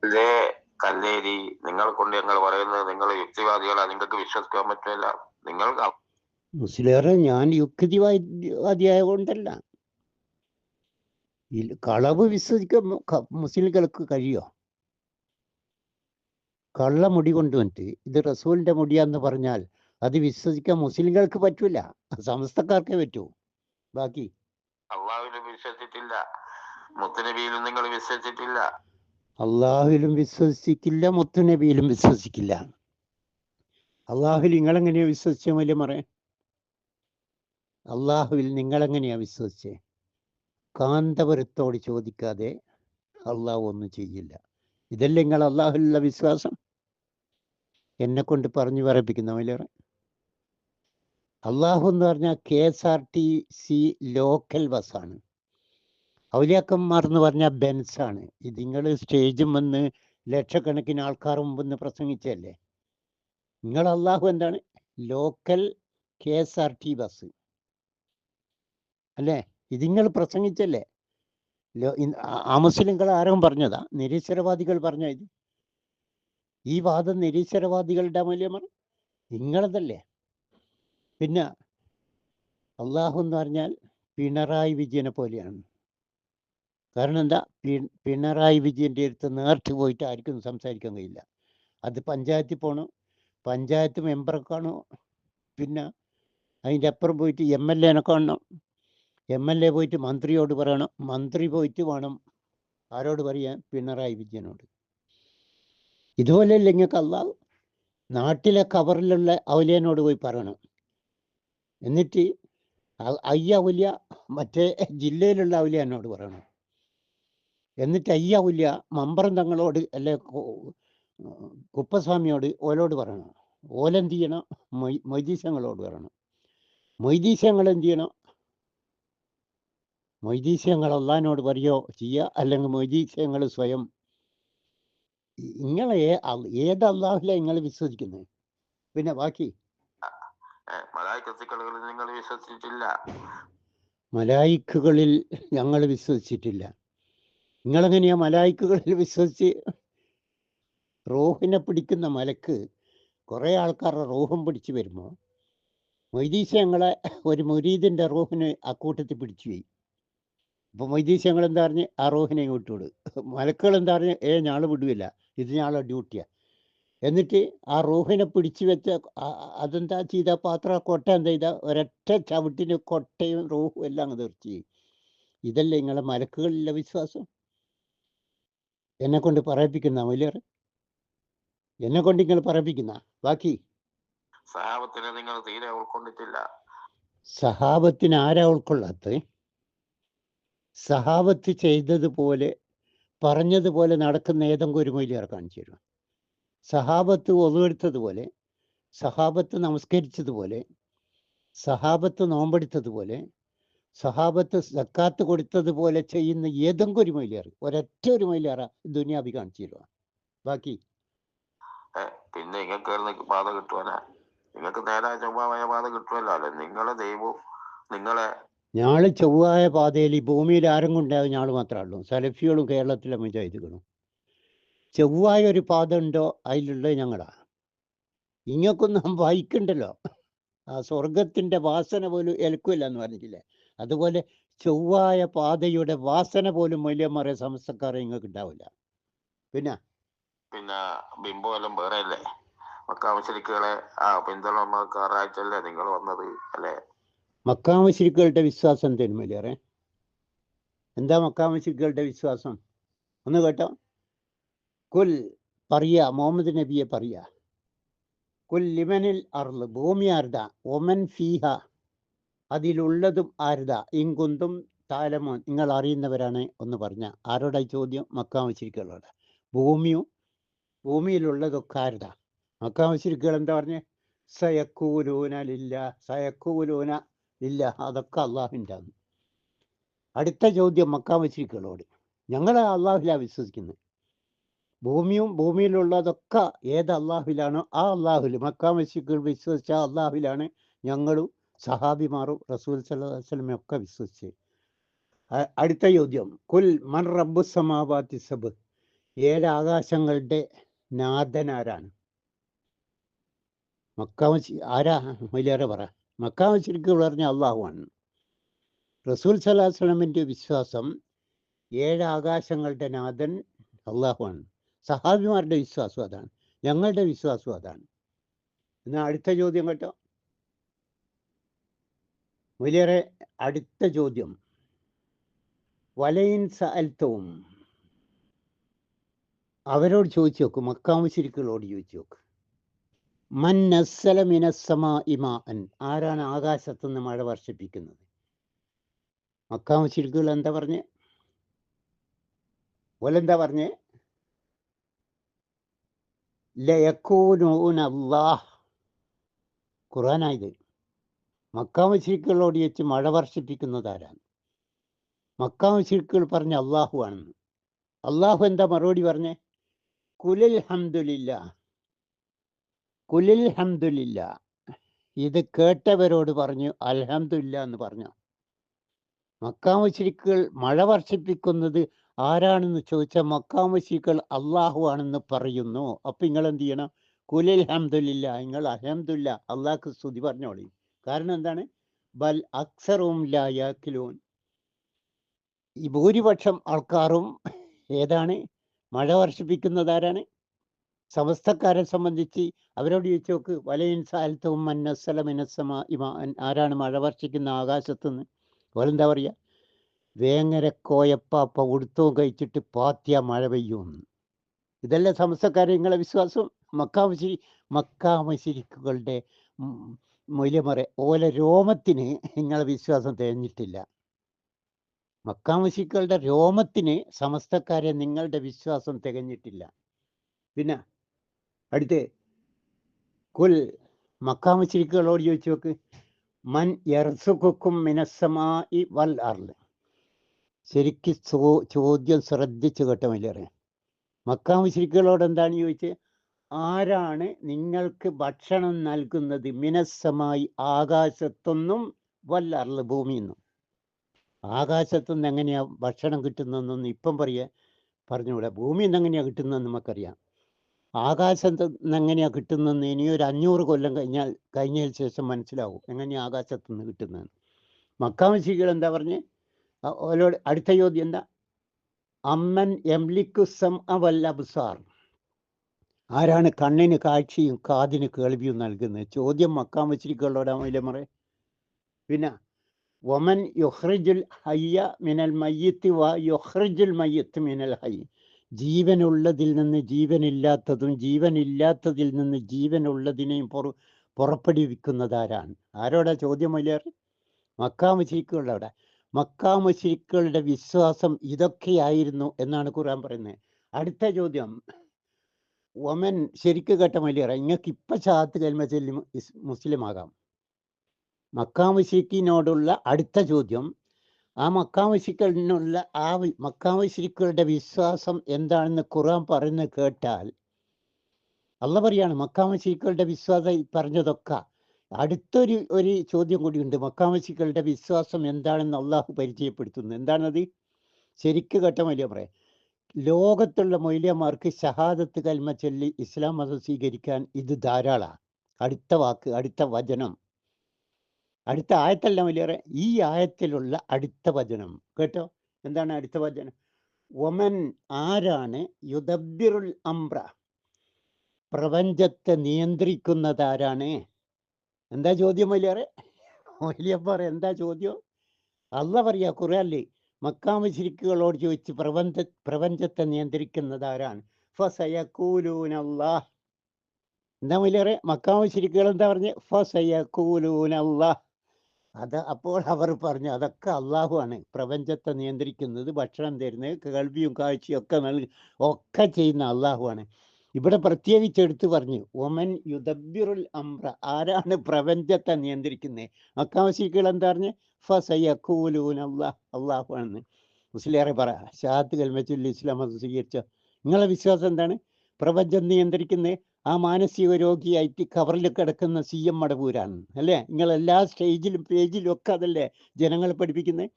അല്ലേ കല്ലേരി, നിങ്ങളെ കൊണ്ട് ഞങ്ങൾ പറയുന്നത് നിങ്ങൾ യുക്തിവാദികളാ, നിങ്ങൾക്ക് വിശ്വസിക്കാൻ പറ്റില്ല. നിങ്ങൾക്ക് മുസ്ലിയാറെ, ഞാൻ യുക്തിവാദിയായ കൊണ്ടല്ല. കളവ് വിശ്വസിക്കാൻ മുസ്ലിങ്ങൾക്ക് കഴിയോ? കള്ള മുടി കൊണ്ടുവന്നിട്ട് ഇത് റസൂലിന്റെ മുടിയാന്ന് പറഞ്ഞാൽ അത് വിശ്വസിക്കാൻ മുസ്ലിങ്ങൾക്ക് പറ്റൂല, സമസ്തക്കാർക്കേ പറ്റൂ. ബാക്കി അള്ളാഹുവിലും വിശ്വസിച്ചിട്ടില്ല, മുത്തുനബിയിലും നിങ്ങൾ വിശ്വസിച്ചിട്ടില്ല. അള്ളാഹുവിലും വിശ്വസിക്കില്ല, മുത്തുനബിയിലും വിശ്വസിക്കില്ല. അള്ളാഹുവിൽ നിങ്ങളെങ്ങനെയാ വിശ്വസിച്ച വലിയ മറേ? അള്ളാഹുവിൽ നിങ്ങളെങ്ങനെയാ വിശ്വസിച്ചേ? കാന്തപുരത്തോട് ചോദിക്കാതെ അള്ളാഹു ഒന്നും ചെയ്യില്ല. ഇതല്ലേ നിങ്ങൾ അള്ളാഹുവിലുള്ള വിശ്വാസം? എന്നെ കൊണ്ട് പറഞ്ഞു പറയിപ്പിക്കുന്ന വലിയ അള്ളാഹു എന്ന് പറഞ്ഞാൽ KSRTC ലോക്കൽ ബസ്സാണ്. ഔലിയാക്കന്മാർ എന്ന് പറഞ്ഞാൽ ബെൻസാണ്. ഇത് നിങ്ങൾ സ്റ്റേജും വന്ന് ലക്ഷക്കണക്കിന് ആൾക്കാർ മുമ്പെന്ന് പ്രസംഗിച്ചല്ലേ. നിങ്ങൾ അള്ളാഹു എന്താണ്? ലോക്കൽ KSRT ബസ് അല്ലേ? ഇത് നിങ്ങൾ പ്രസംഗിച്ചല്ലേ. മുസ്ലിങ്ങൾ ആരും പറഞ്ഞതാ? നിരീശ്വരവാദികൾ പറഞ്ഞ ഇത്? ഈ വാദം നിരീശ്വരവാദികളുടെ മൂല്യമാണ്, നിങ്ങളതല്ലേ. പിന്നെ അള്ളാഹു എന്ന് പറഞ്ഞാൽ പിണറായി വിജയനെ പോലെയാണ്. കാരണം എന്താ? പിണറായി വിജയൻ്റെ അടുത്ത് നേർട്ട് പോയിട്ട് ആർക്കും സംസാരിക്കാൻ കഴിയില്ല. അത് പഞ്ചായത്തിൽ പോകണം, പഞ്ചായത്ത് മെമ്പറെ കാണോ, പിന്നെ അതിൻ്റെ അപ്പുറം പോയിട്ട് MLA കാണണം, MLA പോയിട്ട് മന്ത്രിയോട് പറയണം, മന്ത്രി പോയിട്ട് വേണം ആരോട് പറയാൻ? പിണറായി വിജയനോട്. ഇതുപോലെയല്ല നിങ്ങൾക്ക് അള്ളാഹു നാട്ടിലെ കവറിലുള്ള ഔലിയനോട് പോയി പറയണം. എന്നിട്ട് ഔലിയ മറ്റേ ജില്ലയിലുള്ള ഔലിയനോട് പറയണം. എന്നിട്ട് ഔലിയ മമ്പറം തങ്ങളോട് അല്ലെ കുപ്പസ്വാമിയോട് ഓലോട് പറയണം. ഓലെന്ത് ചെയ്യണം? മൊയ്തീശങ്ങളോട് പറയണം. മൊയ്തീശങ്ങൾ എന്ത് ചെയ്യണം? മൊയ്തീശങ്ങൾ അള്ളഹാനോട് പറയോ ചെയ്യുക, അല്ലെങ്കിൽ മൊയ്തീശങ്ങൾ സ്വയം. നിങ്ങളെ ഏത് അള്ളാഹുല നിങ്ങൾ വിശ്വസിക്കുന്നത്? പിന്നെ ബാക്കി നിങ്ങൾ വിശ്വസിച്ചിട്ടില്ല. മലായിക്കുകളിൽ ഞങ്ങൾ വിശ്വസിച്ചിട്ടില്ല. നിങ്ങളെങ്ങനെയാ മലായിക്കുകളിൽ വിശ്വസിച്ച്? റൂഹിനെ പിടിക്കുന്ന മലക്ക് കുറേ ആൾക്കാരുടെ റൂഹും പിടിച്ചു വരുമ്പോൾ മൊയ്തീശങ്ങളെ ഒരു മുരീദിൻ്റെ റൂഹിന് അക്കൂട്ടത്തിൽ പിടിച്ചു പോയി. അപ്പോൾ മൊയ്തീശങ്ങൾ എന്താ പറഞ്ഞ്? ആ റൂഹിനെ വിട്ടുവിട്. മലക്കുകൾ എന്താ പറഞ്ഞ്? ഞാൾ വിടുവില്ല, ഇത് ഞാളെ ഡ്യൂട്ടിയാണ്. എന്നിട്ട് ആ റൂഹിനെ പിടിച്ചു വെച്ച അതെന്താ ചെയ്ത? പാത്രം കൊട്ട എന്താ ചെയ്ത? ഒരൊറ്റ ചവിട്ടിന് കൊട്ടയും റൂഹും എല്ലാം അങ്ങ് തീർച്ചു. ഇതല്ലേ നിങ്ങളെ മലക്കുകളിലെ വിശ്വാസം? എന്നെ കൊണ്ട് പറയിപ്പിക്കുന്ന വലിയ എന്നെ കൊണ്ട് നിങ്ങൾ പറയിപ്പിക്കുന്ന. ബാക്കി സഹാബത്തിനെ നിങ്ങൾ തീരെ ഉൾക്കൊണ്ടിട്ടില്ല. സഹാബത്തിന് ആരാ ഉൾക്കൊള്ളാത്ത? സഹാബത്ത് ചെയ്തതുപോലെ പറഞ്ഞതുപോലെ നടക്കുന്ന ഏതെങ്കിലും ഒരു മൊയ്ലിയാർ കാണിച്ചു തരും. സഹാബത്ത് ഒതുവെടുത്തതുപോലെ, സഹാബത്ത് നമസ്കരിച്ചതുപോലെ, സഹാബത്ത് നോമ്പെടുത്തതുപോലെ, സഹാബത്ത് സക്കാത്ത് കൊടുത്തതുപോലെ ചെയ്യുന്ന ഏതെങ്കിലും ഒരു മൊയ്ലിയാർ, ഒരൊറ്റ ഒരു മൊയ്ലിയാറ ദുനിയാബി കാണിച്ചു തരുക. ബാക്കി പിന്നെ നിങ്ങൾക്ക് പാത കിട്ടുവാനാ? നിങ്ങൾക്ക് നേരായ ചൊവ്വായ പാത കിട്ടുമല്ലോ അല്ലേ? നിങ്ങളെ ദൈവവും നിങ്ങളെ ഞാള് ചൊവ്വായ പാതയിൽ ഈ ഭൂമിയിൽ ആരും കൊണ്ടാകും ഞാൾ മാത്രമേ ഉള്ളൂ. സലഫികളും കേരളത്തിലെ മുജാഹിദുകളും. ചൊവ്വായ ഒരു പാത ഉണ്ടോ? അതിലുള്ളത് ഞങ്ങളാ. ഇങ്ങക്കൊന്നും വായിക്കണ്ടല്ലോ. ആ സ്വർഗത്തിന്റെ വാസന പോലും ഏൽക്കില്ല എന്ന് പറഞ്ഞില്ലേ? അതുപോലെ ചൊവ്വായ പാതയുടെ വാസന പോലും മൂല്യന്മാരെ സമസ്തക്കാരെ നിങ്ങൾക്ക് ഉണ്ടാവില്ല. പിന്നെ ബിംബോ എല്ലാം വേറെ അല്ലേ? മക്കാമശരിക്കുകളെ പിന്തുണക്കാറായിട്ടല്ലേ നിങ്ങൾ വന്നത് അല്ലേ? മക്കാമശിരിക്കുകളുടെ വിശ്വാസം തരുമല്ലേ? എന്താ മക്കാമശിരിക്കുകളുടെ വിശ്വാസം? ഒന്ന് കേട്ടോ. കുൽ പറയാ, മുഹമ്മദ് നബിയെ പറയാ, കുൽ ലിമനിൽ അർള്, ഭൂമി ആരുതാ, ഒമൻ ഫീഹ, അതിലുള്ളതും ആരുതാ, ഇങ്കുന്തും താലമോൻ, നിങ്ങൾ അറിയുന്നവരാണ് ഒന്ന് പറഞ്ഞ. ആരോടായി ചോദ്യം? മക്കാമശിരിക്കുകളോട്. ഭൂമിയിലുള്ളതൊക്കെ ആരുതാ? മക്കാമശിരിക്കുകൾ എന്താ പറഞ്ഞേ? സയക്കൂലൂന ലില്ല, സയക്കൂലൂന ഇല്ല, അതൊക്കെ അള്ളാഹുവിൻ്റെ ആണ്. അടുത്ത ചോദ്യം മക്കാമശിരിക്കുകളോട്. ഞങ്ങൾ അള്ളാഹുലാണ് വിശ്വസിക്കുന്നത്. ഭൂമിയിലുള്ളതൊക്കെ ഏത് അള്ളാഹുവിലാണോ ആ അള്ളാഹുൽ, മക്കാമശിരിക്കുകൾ വിശ്വസിച്ച അള്ളാഹുവിലാണ് ഞങ്ങളും സഹാബിമാറും റസൂൽ സല്ലല്ലാഹു അലൈഹി വസല്ലം ഒക്കെ വിശ്വസിച്ച്. അടുത്ത ചോദ്യം, കുൽ മൻ റബ്ബു സമാവാതി സബ്, 7 ആകാശങ്ങളുടെ നാഥനാരാണ്? ആരാ വലിയേറെ പറ. മക്കാ മുശ്രിക്കുകൾ പറഞ്ഞ അള്ളാഹുവാണ്. റസൂൽ സല്ലല്ലാഹു അലൈഹി വസല്ലമിന്റെ വിശ്വാസം 7 ആകാശങ്ങളുടെ നാഥൻ അള്ളാഹുവാണ്. സഹാബിമാരുടെ വിശ്വാസം അതാണ്, ഞങ്ങളുടെ വിശ്വാസം അതാണ്. എന്നാൽ അടുത്ത ചോദ്യം കേട്ടോ, വലിയേറെ അടുത്ത ചോദ്യം. വലയിൻ സഅൽതവും, അവരോട് ചോദിച്ചു നോക്ക്, മക്കാ മുശ്രിക്കുകളോട് ചോദിച്ചു നോക്ക്. മൻ നസ്സല മിനസ്സമാഇ മാഅൻ, ആരാണ് ആകാശത്തുനിന്ന് മഴ വർഷിപ്പിക്കുന്നത്? മക്കാ മുശ്രിക്കുകൾ എന്താ പറഞ്ഞേ? ഓലെന്താ പറഞ്ഞേ? ലയകൂനൂന അല്ലാഹ്. ഖുർആനായത്. മക്കാ മുശ്രിക്കുകളോട് ചോദിച്ച് മഴ വർഷിപ്പിക്കുന്നത് ആരാണ്? മക്കാ മുശ്രിക്കുകൾ പറഞ്ഞ അള്ളാഹു ആണെന്ന്. അള്ളാഹു എന്താ മറുപടി പറഞ്ഞേ? കുലിൽ ഹംദുലില്ലാ, കുലിൽ ഹംദുലില്ലാ. ഇത് കേട്ടവരോട് പറഞ്ഞു അൽഹംദുലില്ലാ എന്ന് പറഞ്ഞു. മക്കാ മുശ്രിക്കുകൾ മഴ വർഷിപ്പിക്കുന്നത് ആരാണെന്ന് ചോദിച്ചാൽ മക്കാ മുശ്രിക്കുകൾ അള്ളാഹു ആണെന്ന് പറയുന്നു. അപ്പൊ നിങ്ങൾ എന്ത് ചെയ്യണം? കുലിൽ ഹംദുലില്ലാ, നിങ്ങൾ അൽഹംദുലില്ലാ അള്ളാഹ്ക്ക് സ്തുതി പറഞ്ഞോളി. കാരണം എന്താണ്? ബൽ അക്സറും ലാ യാഖിലൂൻ, ഈ ഭൂരിപക്ഷം ആൾക്കാരും ഏതാണ്? മഴ വർഷിപ്പിക്കുന്നത് ആരാണ്? സമസ്തക്കാരെ സംബന്ധിച്ച് അവരോട് ചോദിച്ചു നോക്ക്. വലയിൻ സഅൽതഹും മൻ നസ്സല മിനസ്സമാഇ മാഅൻ, ആരാണ് മഴ വർഷിക്കുന്ന ആകാശത്തുനിന്ന്? ഓലെന്താ പറയുക? വേങ്ങര കോയപ്പാപ്പ ഉടുത്തവും കഴിച്ചിട്ട് പാത്തിയ മഴ പെയ്യുമെന്ന്. ഇതല്ലേ സമസ്തക്കാരെ നിങ്ങളെ വിശ്വാസം? മക്കാ മുശ്രിക്കുകളുടെ മൂല്യമറ ഓല രോമത്തിന് നിങ്ങളെ വിശ്വാസം തികഞ്ഞിട്ടില്ല. മക്കാ മുശ്രിക്കുകളുടെ രോമത്തിന് സമസ്തക്കാരെ നിങ്ങളുടെ വിശ്വാസം തികഞ്ഞിട്ടില്ല. പിന്നെ അടുത്ത് കുൽ, മക്കാ മുശ്രിക്കുകളോട് ചോദിച്ചു നോക്ക്. മൻ യർസുഖുക്കും മിനസ്സമാഇ വൽ അർള്. ശരിക്ക് ചോദ്യം ശ്രദ്ധിച്ചു കേട്ടോ വലിയ. മക്കാ മുശ്രിക്കുകളോട് എന്താണ് ചോദിച്ചത്? ആരാണ് നിങ്ങൾക്ക് ഭക്ഷണം നൽകുന്നത്? മിനസ്സമായി, ആകാശത്തൊന്നും, വൽ അർള്, ഭൂമിയിൽ നിന്നും. ആകാശത്തുനിന്ന് എങ്ങനെയാ ഭക്ഷണം കിട്ടുന്നതെന്നൊന്നും ഇപ്പം പറഞ്ഞുകൂടാ. ഭൂമിയിൽ നിന്ന് എങ്ങനെയാ കിട്ടുന്നതെന്ന് നമുക്കറിയാം. ആകാശത്ത് നിന്ന് എങ്ങനെയാ കിട്ടുന്നതെന്ന് ഇനിയൊരു 500 കൊല്ലം കഴിഞ്ഞതിന് ശേഷം മനസ്സിലാവും എങ്ങനെയാ ആകാശത്തുനിന്ന് കിട്ടുന്നതെന്ന്. മക്കാ മുശ്രിക്കുകൾ എന്താ പറഞ്ഞേ? ഓലോട് അടുത്ത ചോദ്യം എന്താ? അമ്മൻ യംലിക്കു സമഅ വൽ അബ്സാർ, ആരാണ് കണ്ണിന് കാഴ്ചയും കാതിന് കേൾവിയും നൽകുന്നത്? ചോദ്യം മക്കാ മുശ്രിക്കുകളോടാ മൗലമറെ. പിന്നെ വമൻ യുഖ്രിജുൽ ഹയ്യ മിനൽ മയ്യിത്തി വ യുഖ്രിജുൽ മയ്യിത്ത് മിനൽ ഹയ്യ്, ജീവനുള്ളതിൽ നിന്ന് ജീവനില്ലാത്തതും ജീവനില്ലാത്തതിൽ നിന്ന് ജീവനുള്ളതിനെയും പുറപ്പെടുവിക്കുന്നതാരാണ്? ആരോടാ ചോദ്യം മൗലമറെ? മക്കാ മുശ്രിക്കുകളുടെ. മക്കാ മുശ്രിക്കുകളുടെ വിശ്വാസം ഇതൊക്കെയായിരുന്നു എന്നാണ് ഖുർആൻ പറയുന്നത്. അടുത്ത ചോദ്യം, ഒമൻ, ശരിക്ക് കേട്ട മൗലമറെ, നിങ്ങൾക്ക് ഇപ്പം ഷഹാദത്ത് കലിമ ചൊല്ലി മുസ്ലിം ആകാം. മക്കാ മുശ്രിക്കിനോടുള്ള അടുത്ത ചോദ്യം, ആ മക്കാ മുശ്രിക്കിനുള്ള മക്കാ മുശ്രിക്കുകളുടെ വിശ്വാസം എന്താണെന്ന് ഖുർആൻ പറയുന്നത് കേട്ടാൽ അള്ളാഹ് പറയാണ് മക്കാ മുശ്രിക്കുകളുടെ വിശ്വാസം പറഞ്ഞതൊക്കെ. അടുത്തൊരു ചോദ്യം കൂടിയുണ്ട്. മക്കാ മുശ്രിക്കുകളുടെ വിശ്വാസം എന്താണെന്ന് അള്ളാഹു പരിചയപ്പെടുത്തുന്നു. എന്താണത്? ശരിക്ക് കേട്ട മൗലമറെ, ലോകത്തുള്ള മൗലവിമാർക്ക് ഷഹാദത്ത് കലിമ ചൊല്ലി ഇസ്ലാം മതം സ്വീകരിക്കാൻ ഇത് ധാരാളമാണ്. അടുത്ത വാക്ക്, അടുത്ത വചനം, അടുത്ത ആയത്തല്ല മൗലവരെ, ഈ ആയത്തിലുള്ള അടുത്ത വചനം കേട്ടോ. എന്താണ് അടുത്ത വചനം? ഒമൻ, ആരാണ് യുദബ്ബിറുൽ അംറ, പ്രപഞ്ചത്തെ നിയന്ത്രിക്കുന്നതാരാണ്? എന്താ ചോദ്യം മൗലവരെ? മൗലവർ എന്താ ചോദ്യം? അള്ളാഹ് പറയാ ഖുർആനിൽ മക്കാ മുശ്രിക്കുകളോട് ചോദിച്ച് പ്രപഞ്ചത്തെ നിയന്ത്രിക്കുന്നതാരാണ്? ഫസയഖൂലൂന അല്ലാഹ്. എന്താ മൗലവരെ? മക്കാ മുശ്രിക്കുകൾ എന്താ പറഞ്ഞ്? ഫസയഖൂലൂന അല്ലാഹ്. അപ്പോൾ അവർ പറഞ്ഞു അതൊക്കെ അള്ളാഹു ആണ് പ്രപഞ്ചത്തെ നിയന്ത്രിക്കുന്നത്, ഭക്ഷണം തരുന്നത്, കേൾവിയും കാഴ്ചയും ഒക്കെ ചെയ്യുന്ന അള്ളാഹു ആണ്. ഇവിടെ പ്രത്യേകിച്ച് എടുത്തു പറഞ്ഞു ഒമൻ യുദബ്ബിറുൽ അംറ, ആരാണ് പ്രപഞ്ചത്തെ നിയന്ത്രിക്കുന്നത്? മക്കാ മുശ്രിക്കുകൾ എന്താ പറഞ്ഞ്? ഫസയഖൂലൂന അല്ലാഹ്, അള്ളാഹു ആണെന്ന്. മുസ്ലിയാറെ പറ, ഷഹാദത്ത് കലിമ ചൊല്ലി ഇസ്ലാം മതം സ്വീകരിച്ച നിങ്ങളെ വിശ്വാസം എന്താണ്? പ്രപഞ്ചം നിയന്ത്രിക്കുന്നത് ആ മാനസിക രോഗിയായിട്ട് കവറിൽ കിടക്കുന്ന CM മടവൂരാണ് അല്ലേ? നിങ്ങൾ എല്ലാ സ്റ്റേജിലും പേജിലും ഒക്കെ അതല്ലേ ജനങ്ങളെ പഠിപ്പിക്കുന്നത്?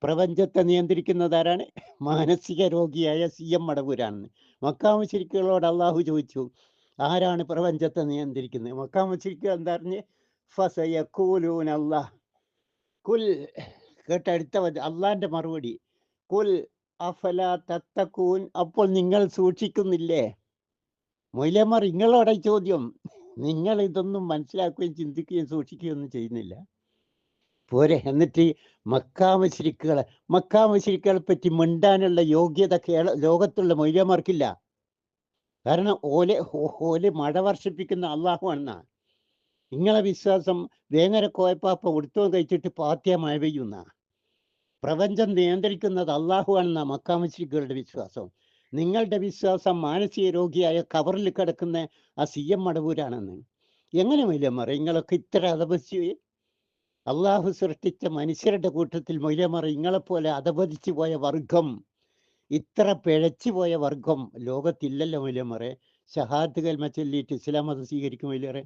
പ്രപഞ്ചത്തെ നിയന്ത്രിക്കുന്നത് ആരാണ്? മാനസിക രോഗിയായ CM മടവൂരാണെന്ന്. മക്കാ മുശ്രിക്കുകളോട് അള്ളാഹു ചോദിച്ചു, ആരാണ് പ്രപഞ്ചത്തെ നിയന്ത്രിക്കുന്നത്? മക്കാ മുശ്രിക്കുകൾ എന്താ പറഞ്ഞ്? ഫസയഖൂലൂന അല്ലാഹ്. കുൽ, കേട്ട അടുത്ത അള്ളാന്റെ മറുപടി, കുൽ അഫല തത്തക്കൂൻ, അപ്പോൾ നിങ്ങൾ സൂക്ഷിക്കുന്നില്ലേ? മൊയ്ലമാർ, നിങ്ങളോടെ ചോദ്യം, നിങ്ങൾ ഇതൊന്നും മനസ്സിലാക്കുകയും ചിന്തിക്കുകയും സൂക്ഷിക്കുകയും ഒന്നും ചെയ്യുന്നില്ല പോരെ? എന്നിട്ട് മക്കാ മുശ്രിക്കുകളെ പറ്റി മിണ്ടാനുള്ള യോഗ്യത ലോകത്തുള്ള മൊയ്ലമാർക്കില്ല. കാരണം ഓല് മഴ വർഷിപ്പിക്കുന്ന അള്ളാഹു ആണെന്നാ നിങ്ങളെ വിശ്വാസം. വേങ്ങര കോയപ്പാപ്പ ഉടുത്തോ കഴിച്ചിട്ട് പാത്യ മഴ പെയ്യുന്ന. പ്രപഞ്ചം നിയന്ത്രിക്കുന്നത് അള്ളാഹു ആണെന്നാ മക്കാ മുശ്രിക്കുകളുടെ വിശ്വാസം. നിങ്ങളുടെ വിശ്വാസം മാനസിക രോഗിയായ കവറിൽ കിടക്കുന്ന ആ CM മടവൂരാണെന്ന്. എങ്ങനെ മൊയ്ലമാർ നിങ്ങളൊക്കെ ഇത്ര അധപതിച്ചു? അള്ളാഹു സൃഷ്ടിച്ച മനുഷ്യരുടെ കൂട്ടത്തിൽ മൊയ്ലമാർ നിങ്ങളെപ്പോലെ അധപതിച്ചു പോയ വർഗം, ഇത്ര പിഴച്ചു പോയ വർഗം ലോകത്തില്ലല്ലോ മൊയ്ലമാറെ. ഷഹാദത്ത് കൽമ ചൊല്ലിയിട്ട് ഇസ്ലാം മതം സ്വീകരിക്കും മൊയ്ലമാറെ.